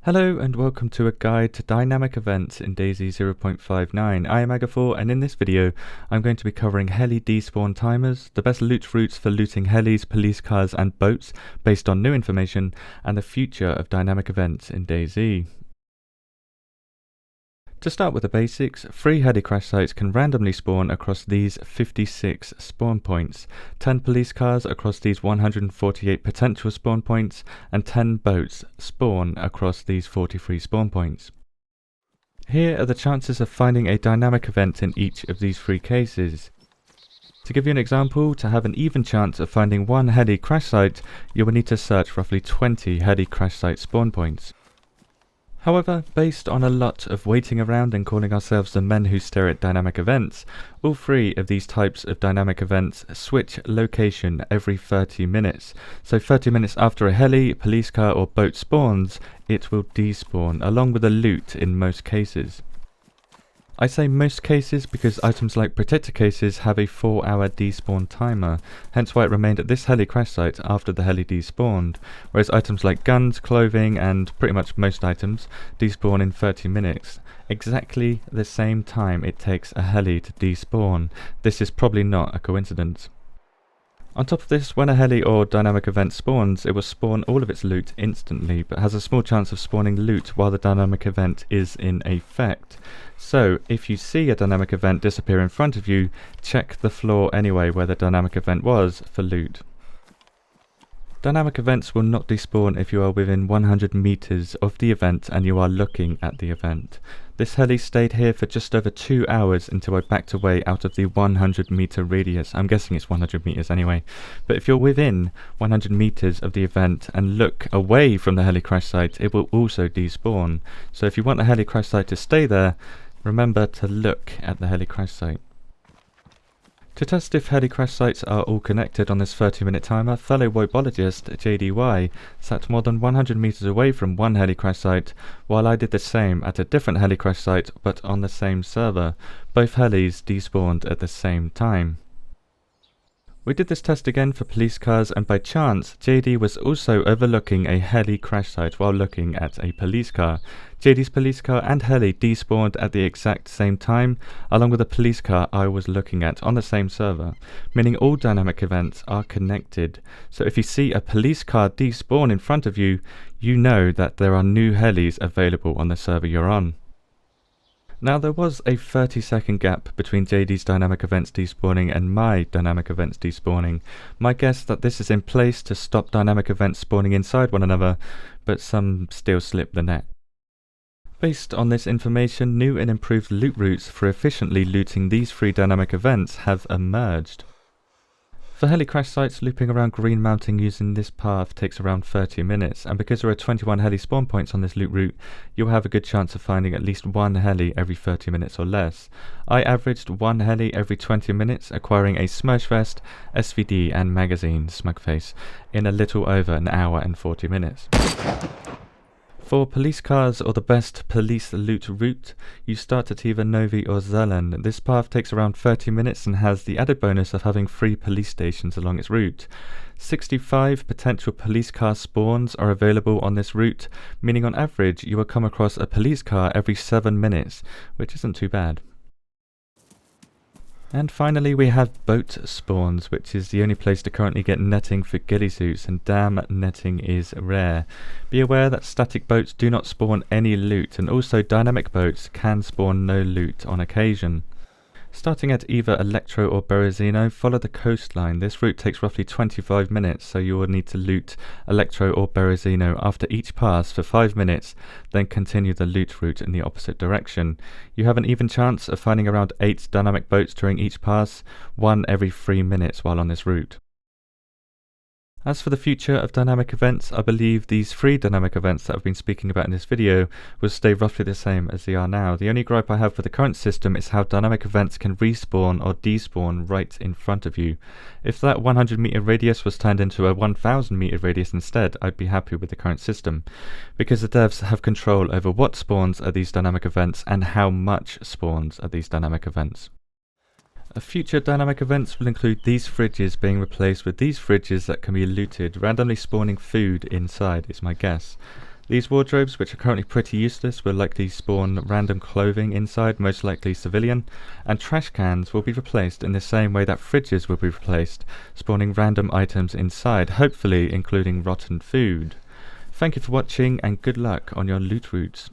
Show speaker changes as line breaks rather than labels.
Hello and welcome to a guide to dynamic events in DayZ 0.59. I am Agafor, and in this video I'm going to be covering heli despawn timers, the best loot routes for looting helis, police cars and boats based on new information, and the future of dynamic events in DayZ. To start with the basics, 3 heli crash sites can randomly spawn across these 56 spawn points, 10 police cars across these 148 potential spawn points, and 10 boats spawn across these 43 spawn points. Here are the chances of finding a dynamic event in each of these 3 cases. To give you an example, to have an even chance of finding one heli crash site, you will need to search roughly 20 heli crash site spawn points. However, based on a lot of waiting around and calling ourselves the men who stare at dynamic events, all 3 of these types of dynamic events switch location every 30 minutes. So 30 minutes after a heli, police car or boat spawns, it will despawn, along with the loot in most cases. I say most cases because items like protector cases have a 4-hour despawn timer, hence why it remained at this heli crash site after the heli despawned, whereas items like guns, clothing and pretty much most items despawn in 30 minutes. Exactly the same time it takes a heli to despawn. This is probably not a coincidence. On top of this, when a heli or dynamic event spawns, it will spawn all of its loot instantly, but has a small chance of spawning loot while the dynamic event is in effect. So, if you see a dynamic event disappear in front of you, check the floor anyway where the dynamic event was for loot. Dynamic events will not despawn if you are within 100 meters of the event and you are looking at the event. This heli stayed here for just over 2 hours until I backed away out of the 100 meter radius. I'm guessing it's 100 meters anyway. But if you're within 100 meters of the event and look away from the heli crash site, it will also despawn. So if you want the heli crash site to stay there, remember to look at the heli crash site. To test if heli crash sites are all connected on this 30-minute timer, fellow wobologist JDY sat more than 100 meters away from one heli crash site, while I did the same at a different heli crash site but on the same server. Both helis despawned at the same time. We did this test again for police cars, and by chance, JD was also overlooking a heli crash site while looking at a police car. JD's police car and heli despawned at the exact same time, along with the police car I was looking at on the same server, meaning all dynamic events are connected. So if you see a police car despawn in front of you, you know that there are new helis available on the server you're on. Now, there was a 30-second gap between JD's dynamic events despawning and my dynamic events despawning. My guess that this is in place to stop dynamic events spawning inside one another, but some still slip the net. Based on this information, new and improved loot routes for efficiently looting these 3 dynamic events have emerged. For heli crash sites, looping around Green Mountain using this path takes around 30 minutes, and because there are 21 heli spawn points on this loot route, you'll have a good chance of finding at least one heli every 30 minutes or less. I averaged one heli every 20 minutes, acquiring a Smurf vest, SVD and magazine, smugface, in a little over an hour and 40 minutes. For police cars or the best police loot route, you start at either Novi or Zelen. This path takes around 30 minutes and has the added bonus of having 3 police stations along its route. 65 potential police car spawns are available on this route, meaning on average you will come across a police car every 7 minutes, which isn't too bad. And finally we have boat spawns, which is the only place to currently get netting for ghillie suits, and damn, netting is rare. Be aware that static boats do not spawn any loot, and also dynamic boats can spawn no loot on occasion. Starting at either Electro or Berezino, follow the coastline. This route takes roughly 25 minutes, so you will need to loot Electro or Berezino after each pass for 5 minutes, then continue the loot route in the opposite direction. You have an even chance of finding around 8 dynamic boats during each pass, 1 every 3 minutes while on this route. As for the future of dynamic events, I believe these 3 dynamic events that I've been speaking about in this video will stay roughly the same as they are now. The only gripe I have for the current system is how dynamic events can respawn or despawn right in front of you. If that 100 meter radius was turned into a 1000 meter radius instead, I'd be happy with the current system, because the devs have control over what spawns at these dynamic events and how much spawns at these dynamic events. Future dynamic events will include these fridges being replaced with these fridges that can be looted, randomly spawning food inside is my guess. These wardrobes, which are currently pretty useless, will likely spawn random clothing inside, most likely civilian, and trash cans will be replaced in the same way that fridges will be replaced, spawning random items inside, hopefully including rotten food. Thank you for watching and good luck on your loot routes.